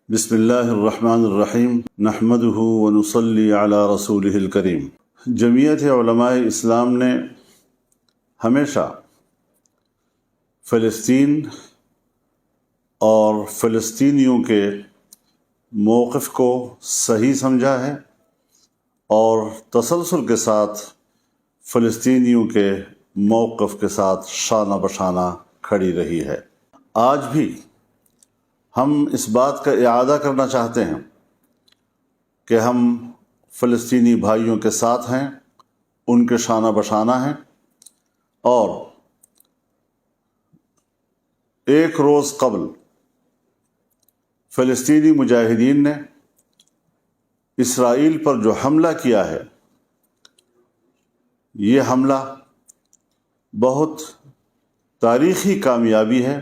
بسم اللہ الرحمن الرحیم نحمدہ ونصلی علی رسولہ الکریم۔ جمعیت علماء اسلام نے ہمیشہ فلسطین اور فلسطینیوں کے موقف کو صحیح سمجھا ہے اور تسلسل کے ساتھ فلسطینیوں کے موقف کے ساتھ شانہ بشانہ کھڑی رہی ہے۔ آج بھی ہم اس بات کا اعادہ کرنا چاہتے ہیں کہ ہم فلسطینی بھائیوں کے ساتھ ہیں، ان کے شانہ بشانہ ہیں، اور ایک روز قبل فلسطینی مجاہدین نے اسرائیل پر جو حملہ کیا ہے، یہ حملہ بہت تاریخی کامیابی ہے۔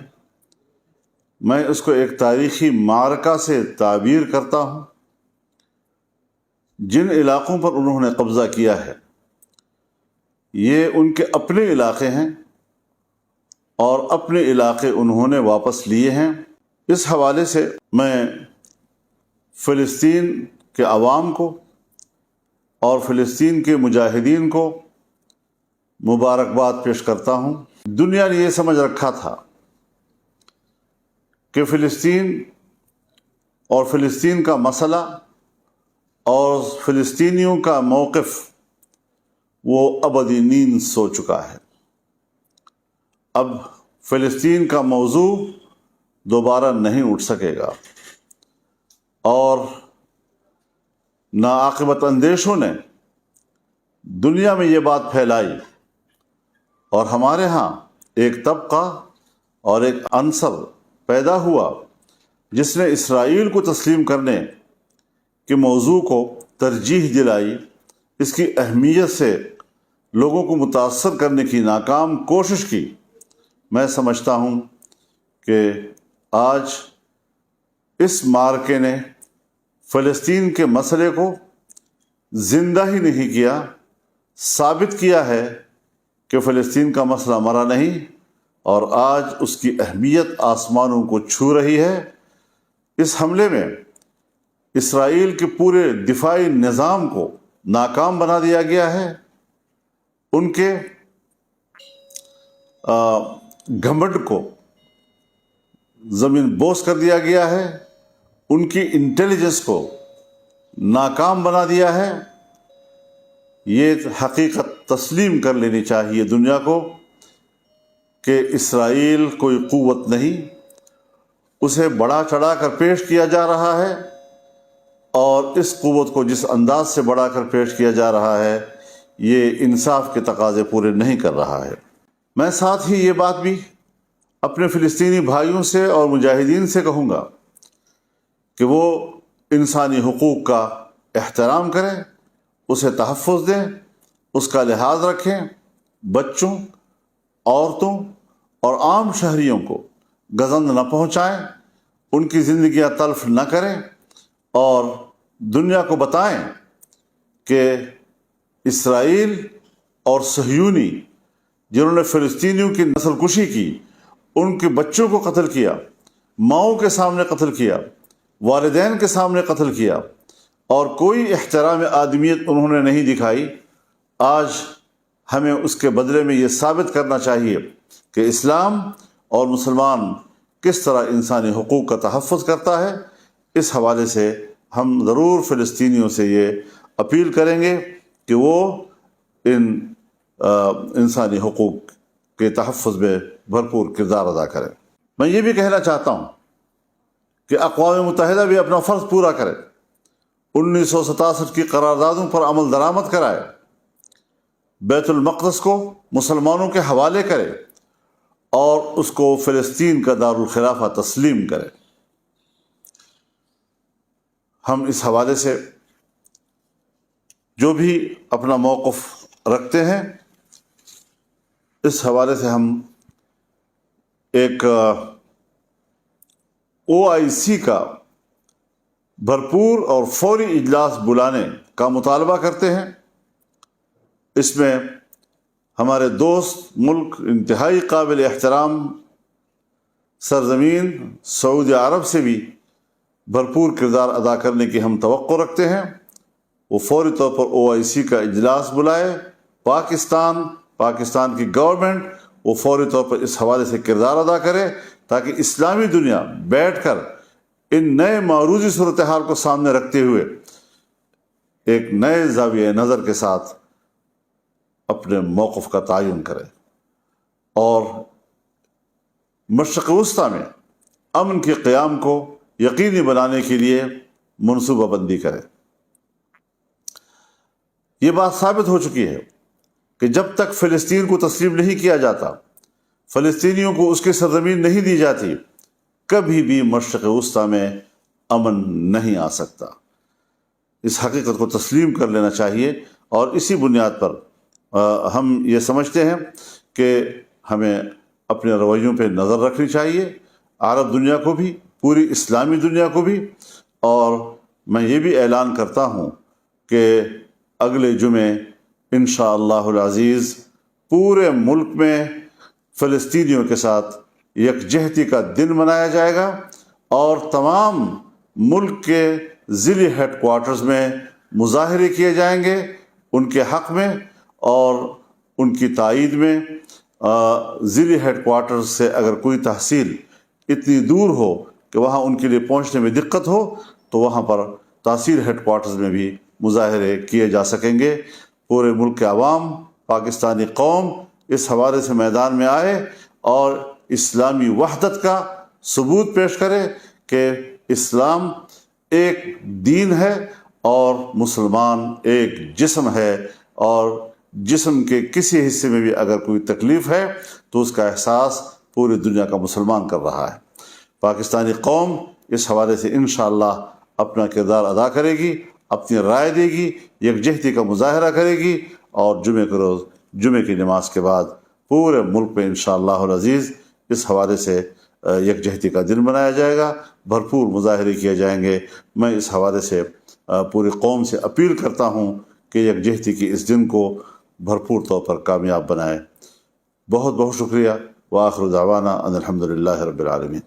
میں اس کو ایک تاریخی معرکہ سے تعبیر کرتا ہوں۔ جن علاقوں پر انہوں نے قبضہ کیا ہے یہ ان کے اپنے علاقے ہیں اور اپنے علاقے انہوں نے واپس لیے ہیں۔ اس حوالے سے میں فلسطین کے عوام کو اور فلسطین کے مجاہدین کو مبارکباد پیش کرتا ہوں۔ دنیا نے یہ سمجھ رکھا تھا کہ فلسطین اور فلسطین کا مسئلہ اور فلسطینیوں کا موقف وہ ابدی نیند سو چکا ہے۔ اب فلسطین کا موضوع دوبارہ نہیں اٹھ سکے گا، اور ناعاقبت اندیشوں نے دنیا میں یہ بات پھیلائی، اور ہمارے ہاں ایک طبقہ اور ایک عنصر پیدا ہوا جس نے اسرائیل کو تسلیم کرنے کے موضوع کو ترجیح دلائی، اس کی اہمیت سے لوگوں کو متاثر کرنے کی ناکام کوشش کی۔ میں سمجھتا ہوں کہ آج اس معرکے نے فلسطین کے مسئلے کو زندہ ہی نہیں کیا، ثابت کیا ہے کہ فلسطین کا مسئلہ مرا نہیں، اور آج اس کی اہمیت آسمانوں کو چھو رہی ہے۔ اس حملے میں اسرائیل کے پورے دفاعی نظام کو ناکام بنا دیا گیا ہے، ان کے گھمنڈ کو زمین بوس کر دیا گیا ہے، ان کی انٹیلیجنس کو ناکام بنا دیا ہے۔ یہ حقیقت تسلیم کر لینی چاہیے دنیا کو کہ اسرائیل کوئی قوت نہیں، اسے بڑا چڑھا کر پیش کیا جا رہا ہے، اور اس قوت کو جس انداز سے بڑھا کر پیش کیا جا رہا ہے یہ انصاف کے تقاضے پورے نہیں کر رہا ہے۔ میں ساتھ ہی یہ بات بھی اپنے فلسطینی بھائیوں سے اور مجاہدین سے کہوں گا کہ وہ انسانی حقوق کا احترام کریں، اسے تحفظ دیں، اس کا لحاظ رکھیں، بچوں، عورتوں اور عام شہریوں کو گزند نہ پہنچائیں، ان کی زندگیاں تلف نہ کریں، اور دنیا کو بتائیں کہ اسرائیل اور صہیونی جنہوں نے فلسطینیوں کی نسل کشی کی، ان کے بچوں کو قتل کیا، ماؤں کے سامنے قتل کیا، والدین کے سامنے قتل کیا، اور کوئی احترام آدمیت انہوں نے نہیں دکھائی، آج ہمیں اس کے بدلے میں یہ ثابت کرنا چاہیے کہ اسلام اور مسلمان کس طرح انسانی حقوق کا تحفظ کرتا ہے۔ اس حوالے سے ہم ضرور فلسطینیوں سے یہ اپیل کریں گے کہ وہ ان انسانی حقوق کے تحفظ میں بھرپور کردار ادا کریں۔ میں یہ بھی کہنا چاہتا ہوں کہ اقوام متحدہ بھی اپنا فرض پورا کرے، 1967 کی قراردادوں پر عمل درآمد کرائے، بیت المقدس کو مسلمانوں کے حوالے کرے، اور اس کو فلسطین کا دارالخلافہ تسلیم کرے۔ ہم اس حوالے سے جو بھی اپنا موقف رکھتے ہیں، اس حوالے سے ہم ایک OIC کا بھرپور اور فوری اجلاس بلانے کا مطالبہ کرتے ہیں۔ اس میں ہمارے دوست ملک، انتہائی قابل احترام سرزمین سعودی عرب سے بھی بھرپور کردار ادا کرنے کی ہم توقع رکھتے ہیں، وہ فوری طور پر OIC کا اجلاس بلائے، پاکستان کی گورنمنٹ وہ فوری طور پر اس حوالے سے کردار ادا کرے تاکہ اسلامی دنیا بیٹھ کر ان نئے معروضی صورتحال کو سامنے رکھتے ہوئے ایک نئے زاویہ نظر کے ساتھ اپنے موقف کا تعین کرے اور مشرق وسطیٰ میں امن کے قیام کو یقینی بنانے کے لیے منصوبہ بندی کرے۔ یہ بات ثابت ہو چکی ہے کہ جب تک فلسطین کو تسلیم نہیں کیا جاتا، فلسطینیوں کو اس کی سرزمین نہیں دی جاتی، کبھی بھی مشرق وسطیٰ میں امن نہیں آ سکتا۔ اس حقیقت کو تسلیم کر لینا چاہیے اور اسی بنیاد پر ہم یہ سمجھتے ہیں کہ ہمیں اپنے رویوں پہ نظر رکھنی چاہیے، عرب دنیا کو بھی، پوری اسلامی دنیا کو بھی۔ اور میں یہ بھی اعلان کرتا ہوں کہ اگلے جمعے انشاءاللہ العزیز پورے ملک میں فلسطینیوں کے ساتھ یکجہتی کا دن منایا جائے گا اور تمام ملک کے ضلعی ہیڈ کوارٹرز میں مظاہرے کیے جائیں گے ان کے حق میں اور ان کی تائید میں۔ ضلعی ہیڈ کوارٹرز سے اگر کوئی تحصیل اتنی دور ہو کہ وہاں ان کے لیے پہنچنے میں دقت ہو تو وہاں پر تحصیل ہیڈ کوارٹرز میں بھی مظاہرے کیے جا سکیں گے۔ پورے ملک کے عوام، پاکستانی قوم اس حوالے سے میدان میں آئے اور اسلامی وحدت کا ثبوت پیش کرے کہ اسلام ایک دین ہے اور مسلمان ایک جسم ہے، اور جسم کے کسی حصے میں بھی اگر کوئی تکلیف ہے تو اس کا احساس پوری دنیا کا مسلمان کر رہا ہے۔ پاکستانی قوم اس حوالے سے انشاءاللہ اپنا کردار ادا کرے گی، اپنی رائے دے گی، یکجہتی کا مظاہرہ کرے گی، اور جمعے کے روز جمعے کی نماز کے بعد پورے ملک میں انشاءاللہ العزیز اس حوالے سے یکجہتی کا دن منایا جائے گا، بھرپور مظاہرے کیے جائیں گے۔ میں اس حوالے سے پوری قوم سے اپیل کرتا ہوں کہ یکجہتی کی اس دن کو بھرپور طور پر کامیاب بنائے۔ بہت بہت شکریہ۔ وآخر دعوانا ان الحمد للہ رب العالمین۔